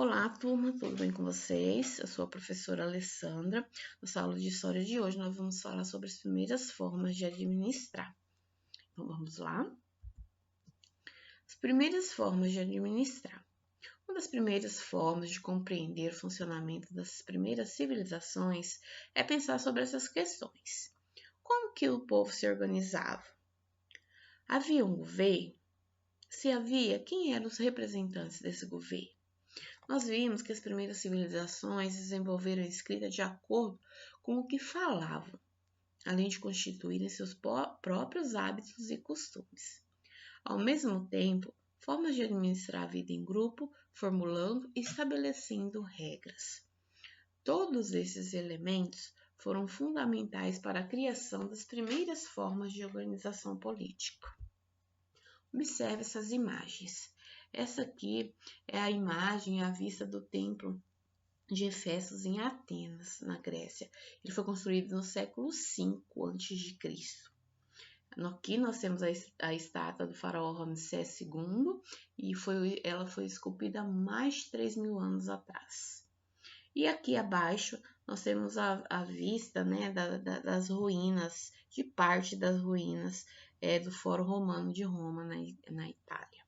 Olá, turma, tudo bem com vocês? Eu sou a professora Alessandra. Nossa aula de história de hoje nós vamos falar sobre as primeiras formas de administrar. Então, vamos lá? As primeiras formas de administrar. Uma das primeiras formas de compreender o funcionamento das primeiras civilizações é pensar sobre essas questões. Como que o povo se organizava? Havia um governo? Se havia, quem eram os representantes desse governo? Nós vimos que as primeiras civilizações desenvolveram a escrita de acordo com o que falavam, além de constituírem seus próprios hábitos e costumes. Ao mesmo tempo, formas de administrar a vida em grupo, formulando e estabelecendo regras. Todos esses elementos foram fundamentais para a criação das primeiras formas de organização política. Observe essas imagens. Essa aqui é a imagem à vista do templo de Éfeso em Atenas, na Grécia. Ele foi construído no século V a.C. Aqui nós temos a estátua do faraó Ramsés II e ela foi esculpida há mais de 3.000 anos atrás. E aqui abaixo nós temos a vista, né, das ruínas, de parte das ruínas do Fórum Romano de Roma, na Itália.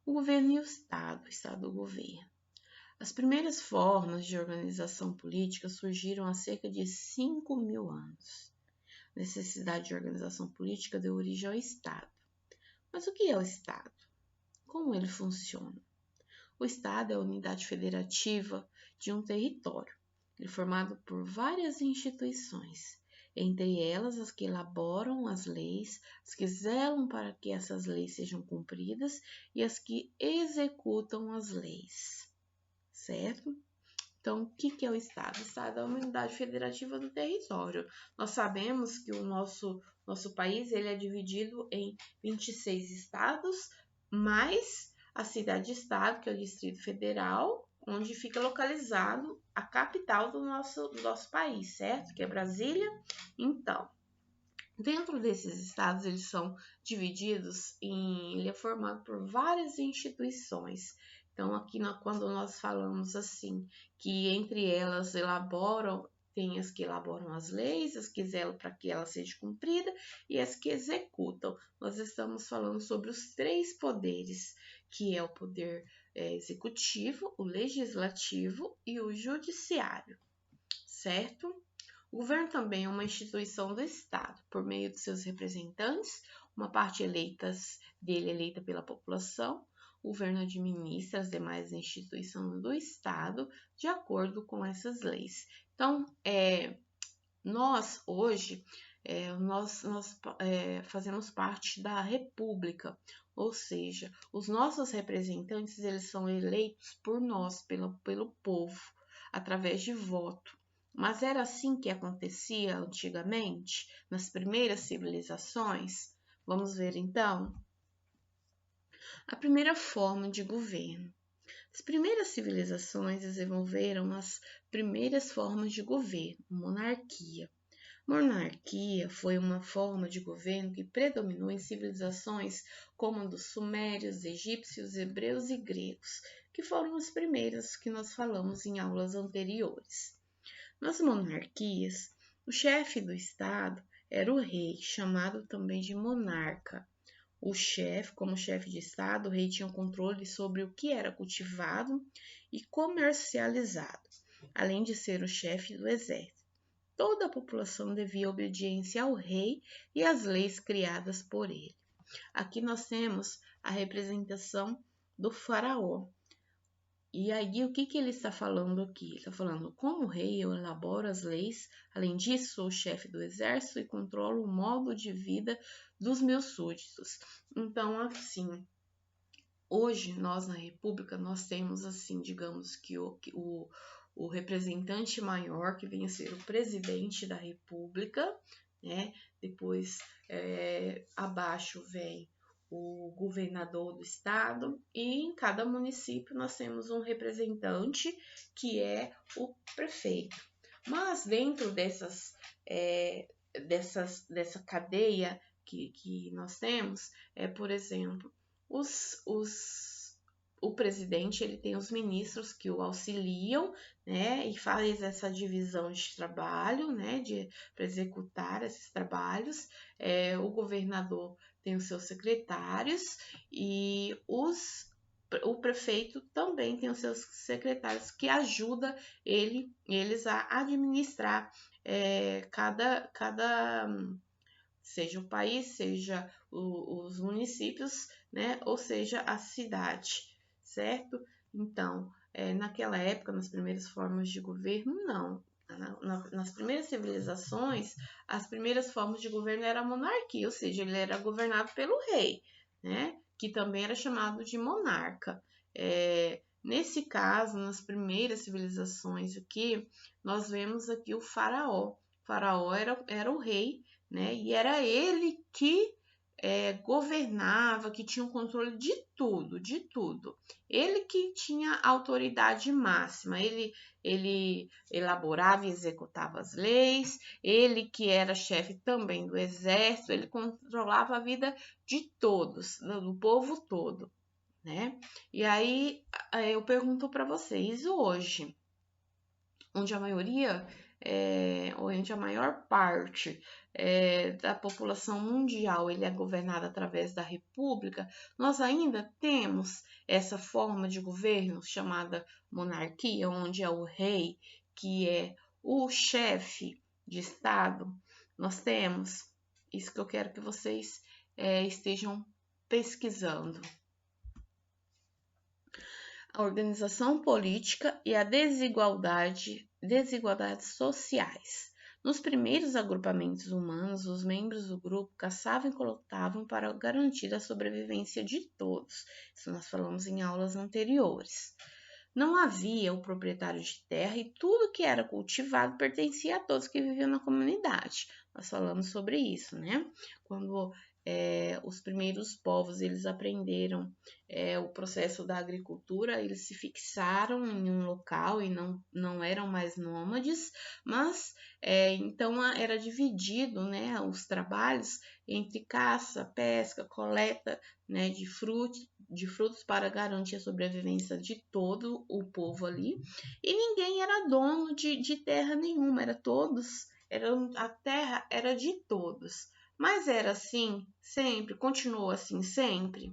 O governo e o Estado do governo. As primeiras formas de organização política surgiram há cerca de 5.000 anos. A necessidade de organização política deu origem ao Estado. Mas o que é o Estado? Como ele funciona? O Estado é a unidade federativa de um território. Ele é formado por várias instituições, entre elas as que elaboram as leis, as que zelam para que essas leis sejam cumpridas e as que executam as leis. Certo? Então, o que é o Estado? O Estado é uma unidade federativa do território. Nós sabemos que o nosso país ele é dividido em 26 estados, mais a cidade-estado, que é o Distrito Federal, onde fica localizado a capital do nosso país, certo? Que é Brasília. Então, dentro desses estados, eles são divididos ele é formado por várias instituições. Então, aqui quando nós falamos assim, que entre elas tem as que elaboram as leis, as que zelam para que ela seja cumprida e as que executam. Nós estamos falando sobre os 3 poderes, que é o poder executivo, o legislativo e o judiciário, certo? O governo também é uma instituição do Estado, por meio de seus representantes, uma parte eleita pela população. O governo administra as demais instituições do Estado de acordo com essas leis. Então, nós hoje fazemos parte da República, ou seja, os nossos representantes eles são eleitos por nós, pelo povo, através de voto. Mas era assim que acontecia antigamente, nas primeiras civilizações? Vamos ver então. A primeira forma de governo. As primeiras civilizações desenvolveram as primeiras formas de governo, monarquia. Monarquia foi uma forma de governo que predominou em civilizações como a dos sumérios, egípcios, hebreus e gregos, que foram as primeiras que nós falamos em aulas anteriores. Nas monarquias, o chefe do Estado era o rei, chamado também de monarca. Como chefe de Estado, o rei tinha controle sobre o que era cultivado e comercializado, além de ser o chefe do exército. Toda a população devia obediência ao rei e às leis criadas por ele. Aqui nós temos a representação do faraó. E aí, o que ele está falando aqui? Ele está falando, como rei, eu elaboro as leis, além disso, sou o chefe do exército e controlo o modo de vida dos meus súditos. Então, assim, hoje, nós na República, nós temos, assim, digamos que o representante maior, que vem a ser o presidente da República, né? Depois, abaixo vem o governador do estado, e em cada município nós temos um representante, que é o prefeito. Mas dentro dessa cadeia que nós temos, por exemplo, os o presidente ele tem os ministros que o auxiliam, né, e faz essa divisão de trabalho, né, para executar esses trabalhos. O governador tem os seus secretários e o prefeito também tem os seus secretários que ajudam eles a administrar cada seja o país, seja os municípios, né, ou seja a cidade, certo? Então, naquela época, nas primeiras formas de governo, não. Nas primeiras civilizações, as primeiras formas de governo era a monarquia, ou seja, ele era governado pelo rei, né? Que também era chamado de monarca. Nesse caso, nas primeiras civilizações aqui, nós vemos aqui o faraó. O faraó era o rei, né? E era ele que governava, que tinha o controle de tudo, de tudo. Ele que tinha autoridade máxima, ele elaborava e executava as leis, ele que era chefe também do exército, ele controlava a vida de todos, do povo todo, né? E aí eu pergunto para vocês, hoje, onde a maioria, onde a maior parte da população mundial ele é governada através da república, nós ainda temos essa forma de governo chamada monarquia, onde é o rei que é o chefe de estado. Nós temos isso que eu quero que vocês estejam pesquisando. A organização política e a desigualdades sociais. Nos primeiros agrupamentos humanos, os membros do grupo caçavam e coletavam para garantir a sobrevivência de todos. Isso nós falamos em aulas anteriores. Não havia o proprietário de terra e tudo que era cultivado pertencia a todos que viviam na comunidade. Nós falamos sobre isso, né? Quando os primeiros povos eles aprenderam o processo da agricultura, eles se fixaram em um local e não eram mais nômades, mas então era dividido, né, os trabalhos entre caça, pesca, coleta, né, de frutos para garantir a sobrevivência de todo o povo ali, e ninguém era dono de terra nenhuma, a terra era de todos. Mas era assim sempre? Continuou assim sempre?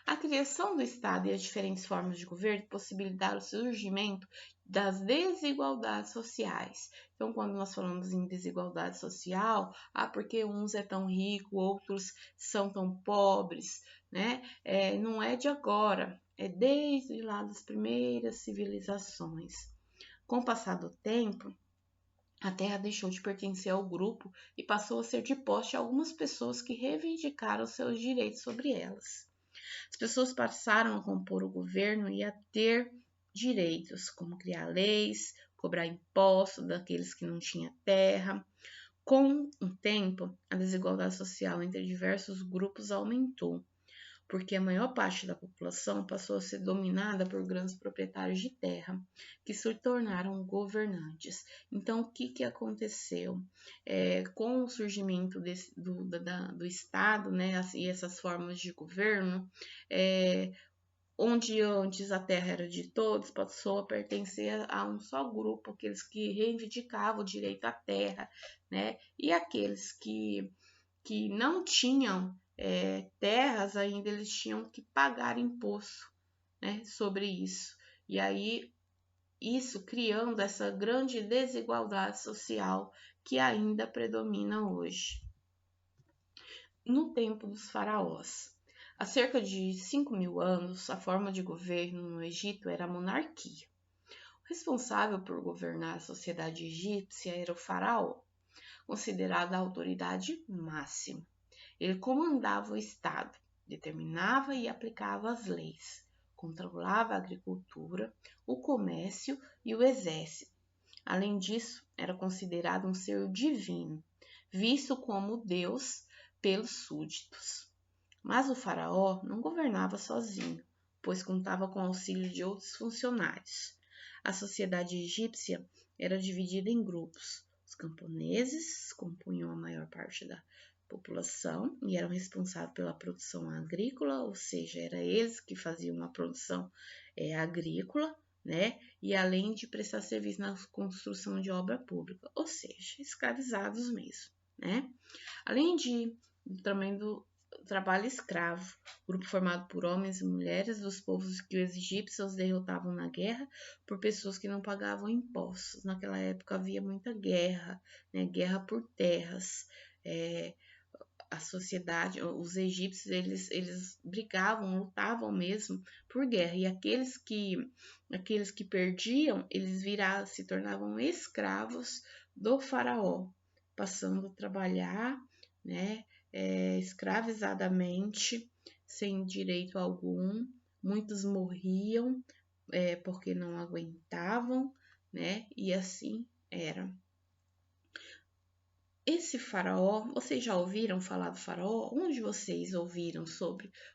A criação do Estado e as diferentes formas de governo possibilitaram o surgimento das desigualdades sociais. Então, quando nós falamos em desigualdade social, porque uns é tão rico, outros são tão pobres, né? Não é de agora, é desde lá das primeiras civilizações. Com o passar do tempo, a terra deixou de pertencer ao grupo e passou a ser de posse de algumas pessoas que reivindicaram seus direitos sobre elas. As pessoas passaram a compor o governo e a ter direitos, como criar leis, cobrar impostos daqueles que não tinham terra. Com o tempo, a desigualdade social entre diversos grupos aumentou, porque a maior parte da população passou a ser dominada por grandes proprietários de terra, que se tornaram governantes. Então, o que aconteceu? Com o surgimento do Estado, né, e essas formas de governo, onde antes a terra era de todos, passou a pertencer a um só grupo, aqueles que reivindicavam o direito à terra, né, e aqueles que não tinham terras ainda, eles tinham que pagar imposto, né, sobre isso. E aí, isso criando essa grande desigualdade social que ainda predomina hoje. No tempo dos faraós, há cerca de 5.000 anos, a forma de governo no Egito era a monarquia. O responsável por governar a sociedade egípcia era o faraó, considerado a autoridade máxima. Ele comandava o Estado, determinava e aplicava as leis, controlava a agricultura, o comércio e o exército. Além disso, era considerado um ser divino, visto como Deus pelos súditos. Mas o faraó não governava sozinho, pois contava com o auxílio de outros funcionários. A sociedade egípcia era dividida em grupos. Os camponeses compunham a maior parte população e eram responsáveis pela produção agrícola, ou seja, era eles que faziam a produção agrícola, né? E além de prestar serviço na construção de obra pública, ou seja, escravizados mesmo, né? Além também do trabalho escravo, grupo formado por homens e mulheres dos povos que os egípcios derrotavam na guerra por pessoas que não pagavam impostos. Naquela época havia muita guerra, né? Guerra por terras. A sociedade, os egípcios, eles brigavam, lutavam mesmo por guerra. E aqueles que perdiam, eles se tornavam escravos do faraó, passando a trabalhar, né, escravizadamente, sem direito algum. Muitos morriam porque não aguentavam, né, e assim era. Esse faraó, vocês já ouviram falar do faraó? Onde vocês ouviram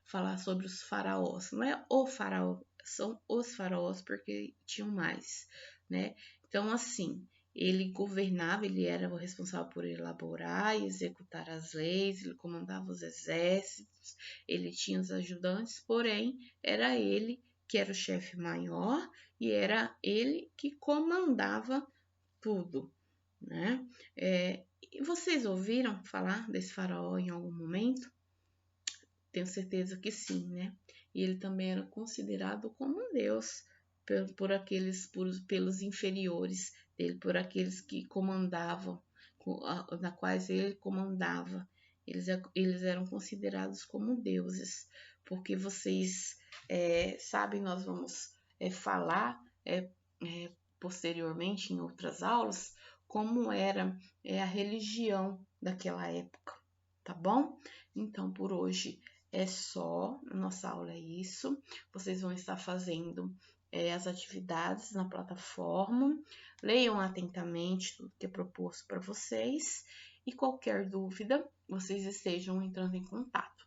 falar sobre os faraós? Não é o faraó, são os faraós porque tinham mais, né? Então, assim, ele governava, ele era o responsável por elaborar e executar as leis, ele comandava os exércitos, ele tinha os ajudantes, porém, era ele que era o chefe maior e era ele que comandava tudo, né? E vocês ouviram falar desse faraó em algum momento? Tenho certeza que sim, né? E ele também era considerado como um deus pelos inferiores dele, por aqueles que comandavam, na quais ele comandava. Eles eram considerados como deuses, porque vocês sabem, nós vamos falar posteriormente em outras aulas como era a religião daquela época, tá bom? Então, por hoje é só, a nossa aula é isso. Vocês vão estar fazendo as atividades na plataforma, leiam atentamente tudo que é proposto para vocês e qualquer dúvida, vocês estejam entrando em contato.